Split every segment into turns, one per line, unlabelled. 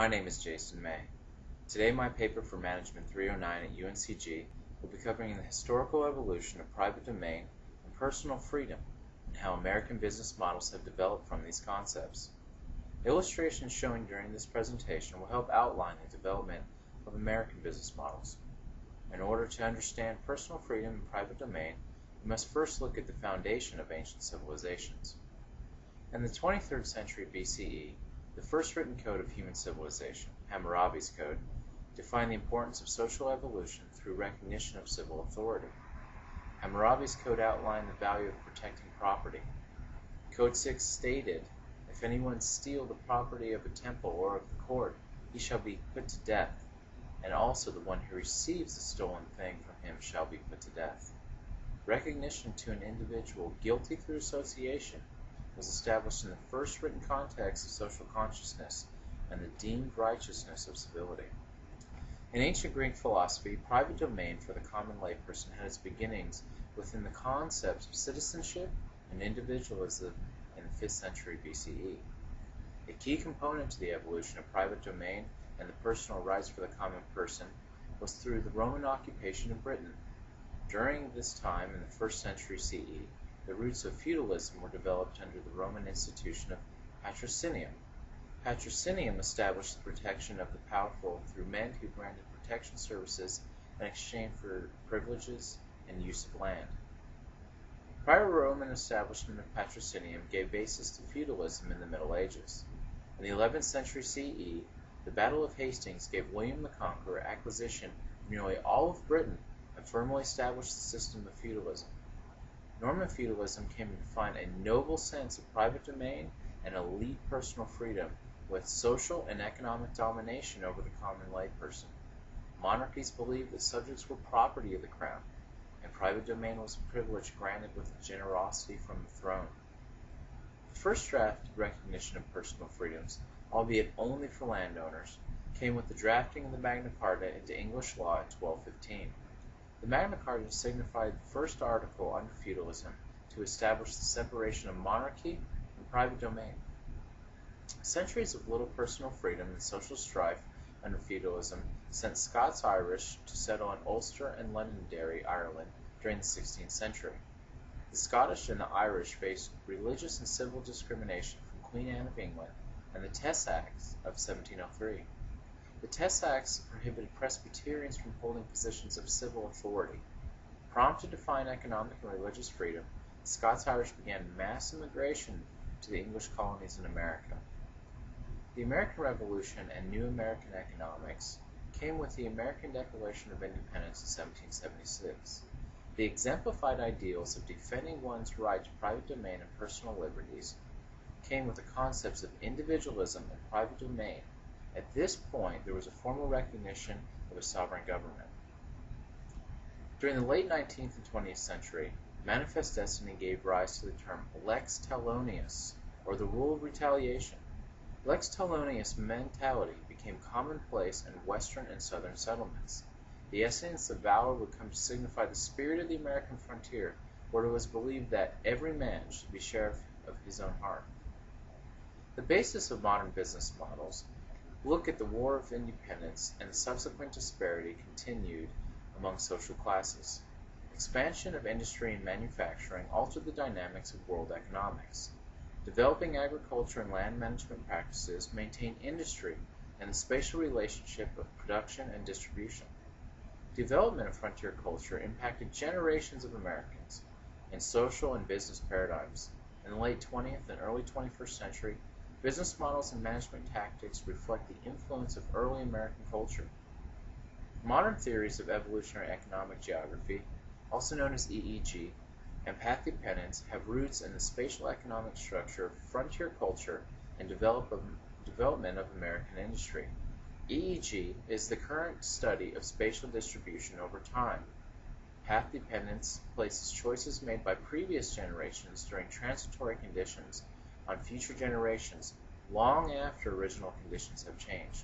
My name is Jason May. Today my paper for Management 309 at UNCG will be covering the historical evolution of private domain and personal freedom and how American business models have developed from these concepts. Illustrations shown during this presentation will help outline the development of American business models. In order to understand personal freedom and private domain, we must first look at the foundation of ancient civilizations. In the 23rd century BCE, the first written code of human civilization, Hammurabi's Code, defined the importance of social evolution through recognition of civil authority. Hammurabi's Code outlined the value of protecting property. Code 6 stated, "If anyone steal the property of a temple or of the court, he shall be put to death, and also the one who receives the stolen thing from him shall be put to death." Recognition to an individual guilty through association was established in the first written context of social consciousness and the deemed righteousness of civility. In ancient Greek philosophy, private domain for the common layperson had its beginnings within the concepts of citizenship and individualism in the 5th century BCE. A key component to the evolution of private domain and the personal rights for the common person was through the Roman occupation of Britain. During this time, in the 1st century CE, the roots of feudalism were developed under the Roman institution of patrocinium. Patrocinium established the protection of the powerful through men who granted protection services in exchange for privileges and use of land. Prior Roman establishment of patrocinium gave basis to feudalism in the Middle Ages. In the 11th century CE, the Battle of Hastings gave William the Conqueror acquisition of nearly all of Britain and firmly established the system of feudalism. Norman feudalism came to define a noble sense of private domain and elite personal freedom with social and economic domination over the common layperson. Monarchies believed that subjects were property of the crown, and private domain was a privilege granted with generosity from the throne. The first draft recognition of personal freedoms, albeit only for landowners, came with the drafting of the Magna Carta into English law in 1215. The Magna Carta signified the first article under feudalism to establish the separation of monarchy and private domain. Centuries of little personal freedom and social strife under feudalism sent Scots-Irish to settle in Ulster and Londonderry, Ireland, during the 16th century. The Scottish and the Irish faced religious and civil discrimination from Queen Anne of England and the Test Acts of 1703. The Test Acts prohibited Presbyterians from holding positions of civil authority. Prompted to find economic and religious freedom, the Scots-Irish began mass immigration to the English colonies in America. The American Revolution and new American economics came with the American Declaration of Independence in 1776. The exemplified ideals of defending one's right to private domain and personal liberties came with the concepts of individualism and private domain. At this point, there was a formal recognition of a sovereign government. During the late 19th and 20th century, manifest destiny gave rise to the term lex talionis, or the rule of retaliation. Lex talionis mentality became commonplace in western and southern settlements. The essence of valor would come to signify the spirit of the American frontier, where it was believed that every man should be sheriff of his own heart. The basis of modern business models look at the War of Independence and the subsequent disparity continued among social classes. Expansion of industry and manufacturing altered the dynamics of world economics. Developing agriculture and land management practices maintained industry and the spatial relationship of production and distribution. Development of frontier culture impacted generations of Americans in social and business paradigms. In the late 20th and early 21st century, business models and management tactics reflect the influence of early American culture. Modern theories of evolutionary economic geography, also known as EEG, and path dependence have roots in the spatial economic structure of frontier culture and development of American industry. EEG is the current study of spatial distribution over time. Path dependence places choices made by previous generations during transitory conditions on future generations long after original conditions have changed.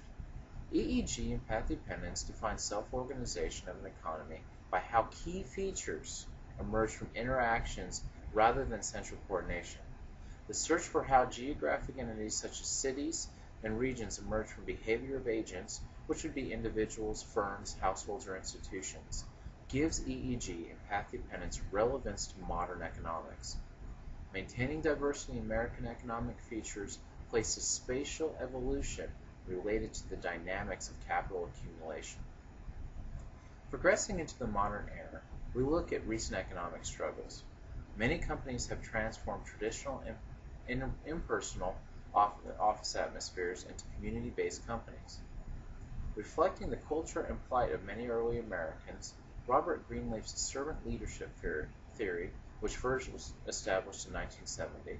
EEG and path dependence define self-organization of an economy by how key features emerge from interactions rather than central coordination. The search for how geographic entities such as cities and regions emerged from behavior of agents, which would be individuals, firms, households, or institutions, gives EEG and path dependence relevance to modern economics. Maintaining diversity in American economic features places spatial evolution related to the dynamics of capital accumulation. Progressing into the modern era, we look at recent economic struggles. Many companies have transformed traditional impersonal office atmospheres into community-based companies. Reflecting the culture and plight of many early Americans, Robert Greenleaf's servant leadership theory, which first was established in 1970,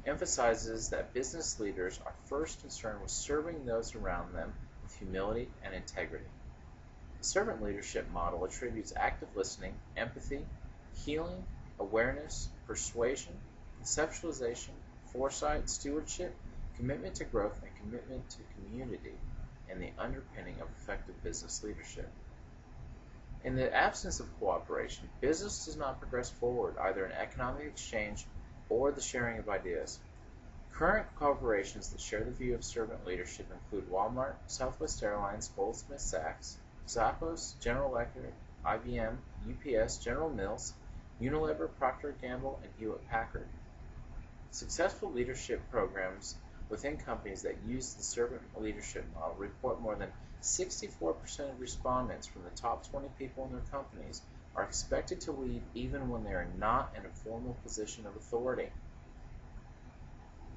emphasizes that business leaders are first concerned with serving those around them with humility and integrity. The servant leadership model attributes active listening, empathy, healing, awareness, persuasion, conceptualization, foresight, stewardship, commitment to growth, and commitment to community in the underpinning of effective business leadership. In the absence of cooperation, business does not progress forward either in economic exchange or the sharing of ideas. Current corporations that share the view of servant leadership include Walmart, Southwest Airlines, Goldman Sachs, Zappos, General Electric, IBM, UPS, General Mills, Unilever, Procter & Gamble, and Hewlett-Packard. Successful leadership programs within companies that use the servant leadership model report more than 64% of respondents from the top 20 people in their companies are expected to lead even when they are not in a formal position of authority.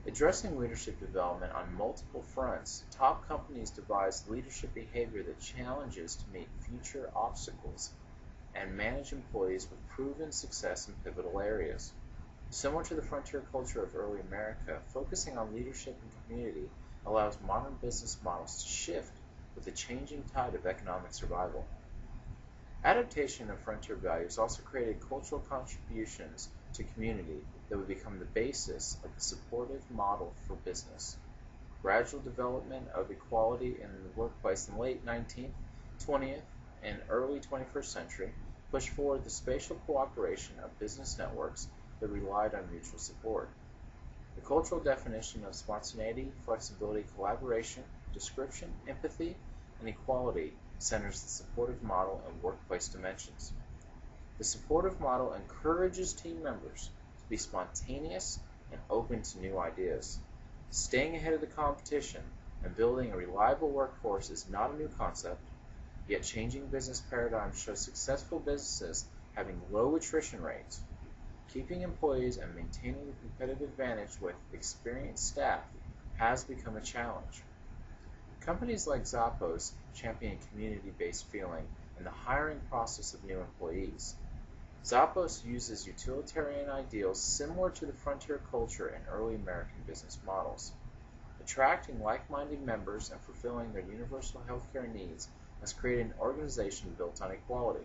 Addressing leadership development on multiple fronts, top companies devise leadership behavior that challenges to meet future obstacles and manage employees with proven success in pivotal areas. Similar to the frontier culture of early America, focusing on leadership and community allows modern business models to shift with the changing tide of economic survival. Adaptation of frontier values also created cultural contributions to community that would become the basis of the supportive model for business. Gradual development of equality in the workplace in the late 19th, 20th, and early 21st century pushed forward the spatial cooperation of business networks that relied on mutual support. The cultural definition of spontaneity, flexibility, collaboration, description, empathy, and equality centers the supportive model in workplace dimensions. The supportive model encourages team members to be spontaneous and open to new ideas. Staying ahead of the competition and building a reliable workforce is not a new concept, yet changing business paradigms show successful businesses having low attrition rates. Keeping employees and maintaining the competitive advantage with experienced staff has become a challenge. Companies like Zappos champion community-based feeling in the hiring process of new employees. Zappos uses utilitarian ideals similar to the frontier culture in early American business models. Attracting like-minded members and fulfilling their universal healthcare needs has created an organization built on equality.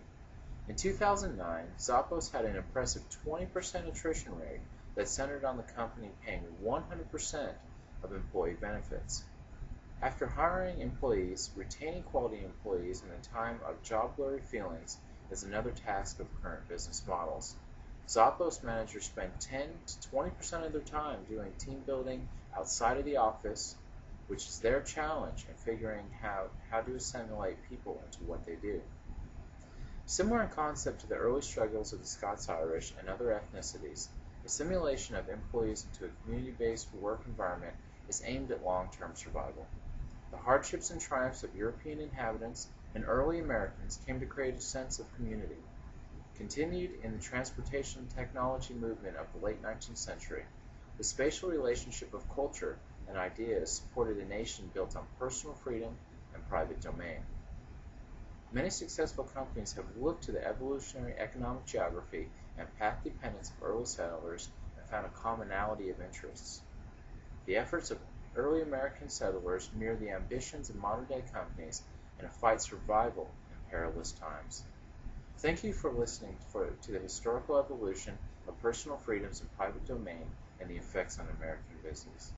In 2009, Zappos had an impressive 20% attrition rate that centered on the company paying 100% of employee benefits. After hiring employees, retaining quality employees in a time of job-blurry feelings is another task of current business models. Zappos managers spend 10 to 20% of their time doing team building outside of the office, which is their challenge in figuring out how to assimilate people into what they do. Similar in concept to the early struggles of the Scots-Irish and other ethnicities, assimilation of employees into a community-based work environment is aimed at long-term survival. The hardships and triumphs of European inhabitants and early Americans came to create a sense of community. Continued in the transportation and technology movement of the late 19th century, the spatial relationship of culture and ideas supported a nation built on personal freedom and private domain. Many successful companies have looked to the evolutionary economic geography and path dependence of early settlers and found a commonality of interests. The efforts of early American settlers mirror the ambitions of modern-day companies in a fight survival in perilous times. Thank you for listening to the historical evolution of personal freedoms and private domain and the effects on American business.